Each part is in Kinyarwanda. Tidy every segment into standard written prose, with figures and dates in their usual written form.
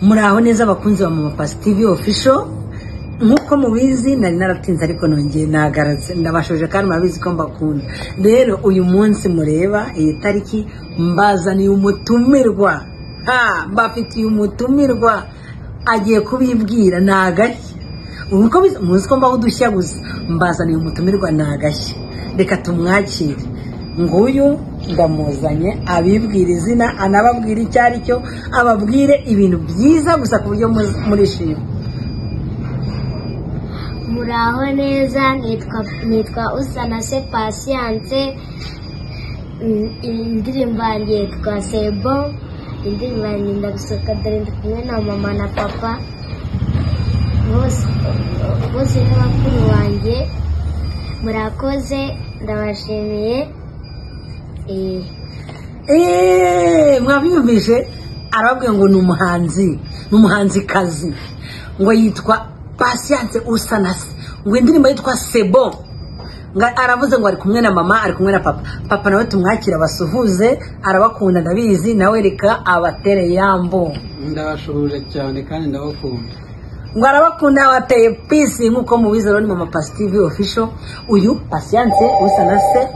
Muraho neza abakunzi ba Mama Pasi TV official. Nkuko mubizi nari naratinze ariko nongeye nagaratse ndabashoje kandi murabizi ko mbakunda. Rero uyu munsi mureba iyi tariki mbazaniye umutumirwa. Mbafitiye umutumirwa agiye kubibwira nagashya. Uko muzi ko mbaho dushya gusa mbazaniye umutumirwa nagashya. Reka tumwakire. Nguyu ndamuzanye abibwira izina anababwira icyari cyo ababwire ibintu byiza gusa ku buryo murishima. Muraho neza, nitwa Usanase Patience. Indirimbo yanjye yitwa Sebo. Indirimbo yanjye ndagusohoka dore ndi kumwe na mama na papa bose n'abakuru banjye. Murakoze, ndabashimiye. Mwabyumvise arababwiye ngo n'umuhanzi kazi ngo yitwa Patience Usanase, ngo indirimbo yitwa Sebo. Aravuze ngo ari kumwe na mama, ari kumwe na papa nawe tumwakira basuhuze, arabakunda ndabizi nawe reka abatere yambo. Ndabashuhuje cyane kandi ndabakunda. Ngo arabakunda abateye peace nkuko mubizi rero ni Mama Pasi TV official. Uyu Patience Usanase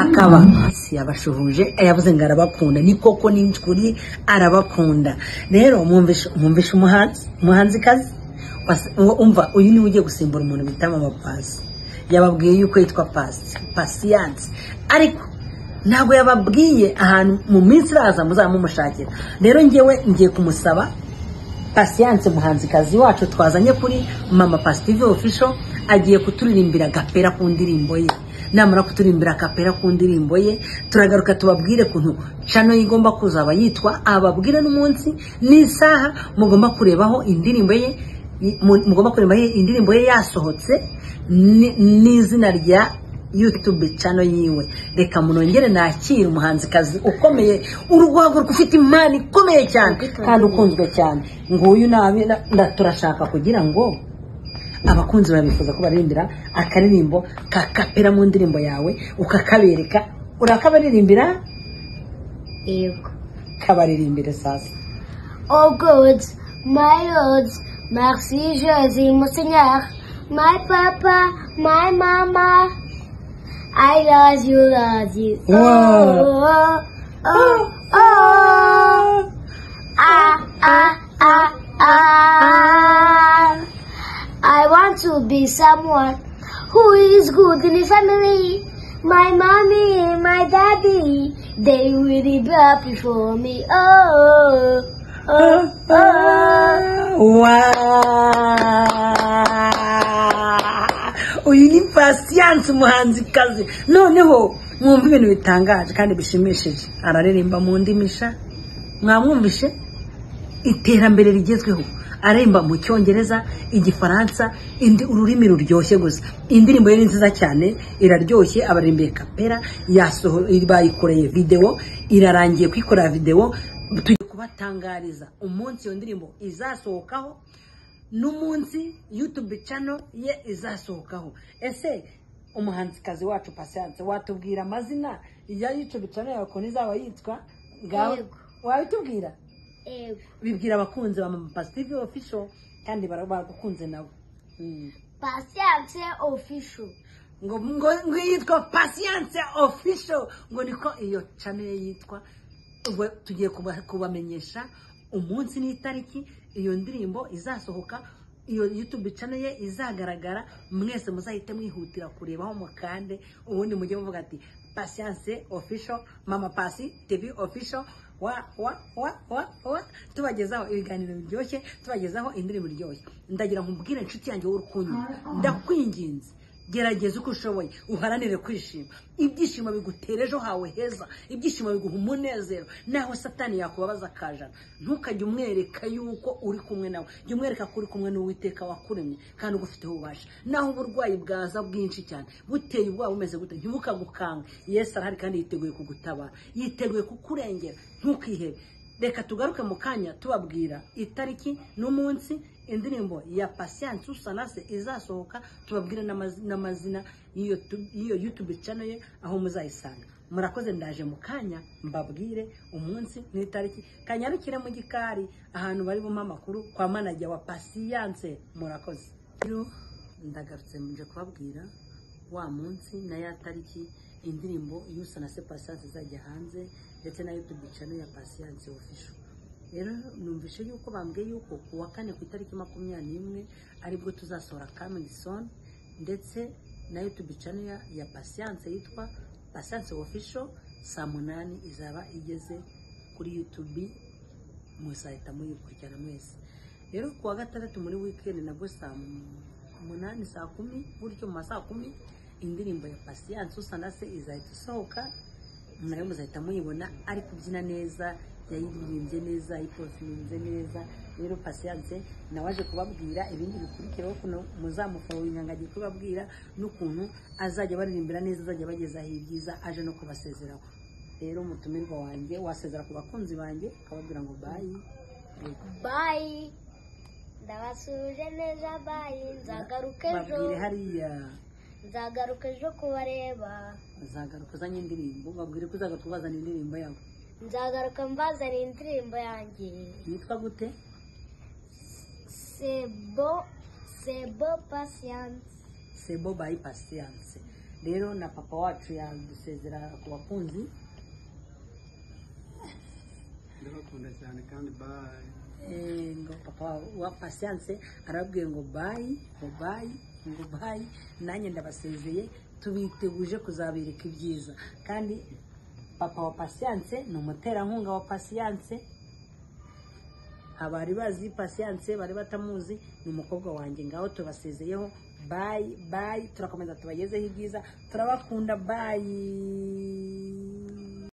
akaba yabashuhuje yavuze ngo arabakunda, ni koko n'inchuri arabakunda. Rero mwumvishe umuhanzi kazi umva uyu ni ugiye gusimbura umuntu bita Mama Pasi. Yababwiye yuko yitwa Patience ariko ntabwo yababwiye ahantu mu minsi iraza muzamumushakira. Rero ngiye kumusaba Patience muhanzi kazi wacu twazanye kuri Mama Pasi TV official agiye kuturirimbira gapera ku ndirimbo ye. Namara kuturimbira kapera ku ndirimbo ye turagaruka tubabwire kuntu channel igomba kuzaba yitwa, ababwire n'umunsi n'isaha mugomba kurebaho indirimbo ye, indirimbo ye yasohotse n'izina rya YouTube channel yiwe. Reka munongere nakira umuhanzi kazi ukomeye, urugwago rufite imani ikomeye cyane kandi ukunzwe cyane. Nguyu turashaka kugira ngo abakunzi babifuza ko baririmbira akaririmbo kakapera mu ndirimbo yawe ukakabereka, urakabaririmbira. Yego, kabaririmbire sasa. Oh God, my Lord, merci Jésus, mon Seigneur, my Papa, my Mama, I love you, love you. Wow. Oh, oh, oh. I want to be someone who is good in the family. My mommy, my daddy, they will be happy for me. Oh, oh, oh. Wow. Uyu ni Patience umuhanzi kazi. Noneho mwumva ibintu bitangaje kandi bishimishije. Araririmba mu ndimisha. Mwamwumvishe iterambere rigezweho. Aremba mu Cyongereza, Igifaransa, ururimi ruryoshye gusa. Indirimbo ye ni nziza cyane, iraryoshye, abarimbiye kapera, bayikoreye video, irarangiye kwikora video. Tugiye kubatangariza umunsi iyo ndirimbo izasohokaho n'umunsi YouTube channel ye izasohokaho. Ese umuhanzi kazi wacu Patience watubwira amazina ya YouTube channel yawe ko nizaba yitwa ngaho? Wabitubwira? Bibwira abakunzi ba Mama Pasi TV official kandi baragukunze nabo. Patience official. Ngo yitwa Patience official, ngo niko iyo channel yitwa. Ubwo tugiye kubamenyesha umunsi n'itariki iyo ndirimbo izasohoka, iyo YouTube channel ye izagaragara. Mwese muzahite mwihutira kurebaho mukande, ubundi mujye muvuga ati Patience official, Mama Pasi TV official. Tubagezaho ibiganiro biryoshye, tubagezaho indirimbo iryoshye. Ndagira nkubwire inshuti yanjye w'urukundo, ndakwinginze gerageza uko ushoboye uharanire kwishima. Ibyishimo bigutera ejo hawe heza, ibyishimo biguha umunezero. Naho satani yakubabaza akajana, ntukajye umwereka yuko uri kumwe nawe, jya umwereka ko uri kumwe n'Uwiteka wakuremye kandi ugufiteho ububasha. Naho uburwayi bwaza bwinshi cyane buteye ubwoba bumeze gute, ntibukagukanga. Yesu arahari kandi yiteguye kugutabara, yiteguye kukurengera. Ntukihebe. Reka tugaruke mu kanya tubabwira itariki n'umunsi indirimbo ya Patience Usanase izasohoka, tubabwire n'amazina y'iyo YouTube channel ye aho muzayisanga. murakoze ndaje mu kanya mbabwire umunsi n'itariki kanyarukire mu gikari ahantu bari bumpa amakuru kwa manager wa Patience murakoze rero ndagarutse muje kubabwira wa munsi na ya tariki indirimbo Yusa na se Patience zajya hanze ndetse na YouTube channel ya Patience official. Rero numvishe yuko bambwiye yuko kuwa kane ku itariki 21 aribwo tuzasohora coming soon ndetse na YouTube channel ya Patience yitwa Patience official saa 8 izaba igeze kuri YouTube musahita muyikurikirana mwese. Rero kuwa gatandatu muri weekend nabwo saa 8 saa 10 buryo mu saa 10 indirimbo ya Patience usanase izahita isohoka mwari muzahita muyibona ari kubyina neza yayiririmbye neza ipofinze neza. Rero Patience nawaje kubabwira ibindi bikurikiraho kuno muzamufollowinga ngagiye kubabwira n'ukuntu azajya baririmbira neza azajya bageza hiryiza aje no kubasezeraho. Rero mutumirwa wanjye wasezera ku bakunzi banjye akababwira ngo bye bye ndabasuje neza bye nzagaruka ejo babwire hariya nzagaruka ejo kubareba uzagaruka uzanye indirimbo babwire ko uzagaruka ubazana indirimbo yawe nzagaruka mbazana indirimbo yanjye yitwa gute Sebo Patience Sebo by Patience. Rero na papa wacu yadusezera ku bakunzi ndabakunda cyane kandi bye ngo papa wa Patience arabwiye ngo bye ngo bye nanjye ndabasezeye tubiteguje kuzabereka ibyiza kandi papa wa Patience ni umuterankunga wa Patience. Abari bazi Patience bari batamuzi ni umukobwa wanjye ngaho tubasezeyeho bye turakomeza tubagezeho ibyiza turabakunda bye.